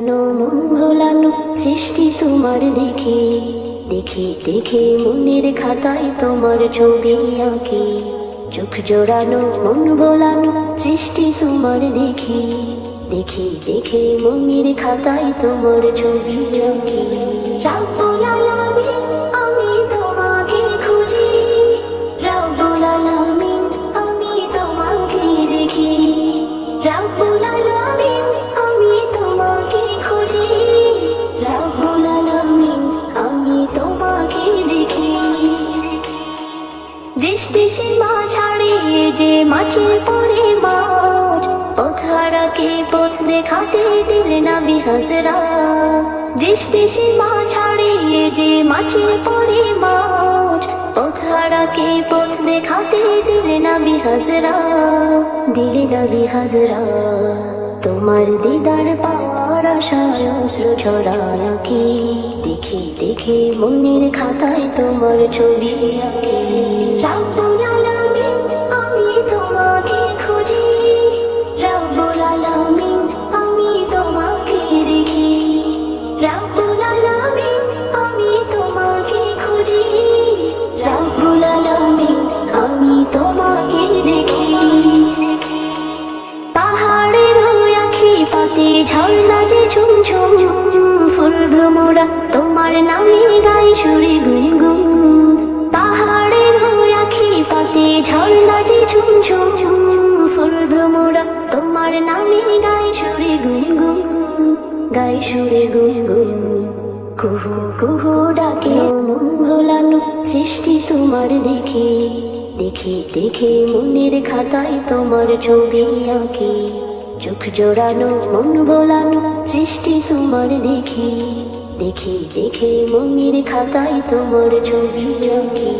মন ভোলানো সৃষ্টি তোমার দেখে দেখে দেখে মনের খাতায় তোমার ছবি আঁকি। চোখ জোড়ানো মন ভোলানো সৃষ্টি তোমার দেখে দেখে দেখে মনের খাতায় তোমার ছবি আঁকি। রাব্বুল আলামিন আমি তোমাকে খুঁজি, রাব্বুল আলামিন আমি তোমাকে দেখি, রাব্বুল আলামিন আমি তোমাকে খুঁজি, রাব্বুল আলামিন আমি তোমাকে দেখি। দৃষ্টি সীমা ছাড়িয়ে যে মাঝের পরে মাঝ, পথ হারাকে পথ দেখাতে দিলে নবী হযরত। দৃষ্টি সীমা ছাড়িয়ে যে মাঝের পরে মাঝ, পথ হারাকে পথ দেখাতে দিলে নবী হযরত, দিলে নবী হযরত। তোমার দিদার পাওয়ার আশায় অশ্রু ঝরায় আঁকি, দেখে দেখে মনের খাতায় তোমার ছবি আঁকি। রাব্বুল আলামিন আমি তোমাকে খুঁজি, রাব্বুল আলামিন আমি তোমাকে দেখি, রাব্বুল আলামিন আমি তোমাকে খুঁজি, রাব্বুল আলামিন আমি তোমাকে দেখি। পাহাড়ের আঁখি পাতি ঝর্ণা যে ঝুম ঝুম ফুল ভ্রমরা তোমার নামে গাই সুরে গুনগুন। পাহাড়ের আঁখি পাতি ঝর্ণা যে ঝুম ঝুম ফুল ভ্রমরা তোমার নামে গাই সুরে গুনগুন, গাই সুরে গুনগুন। কুহু কুহু ডাকে মন ভোলানো সৃষ্টি তোমার দেখে দেখে দেখে মনের খাতায় তোমার ছবি আঁকি। চোখ জোড়ানো মন ভোলানো সৃষ্টি তোমার দেখে দেখে দেখে মনের খাতায় তোমার ছবি আঁকি।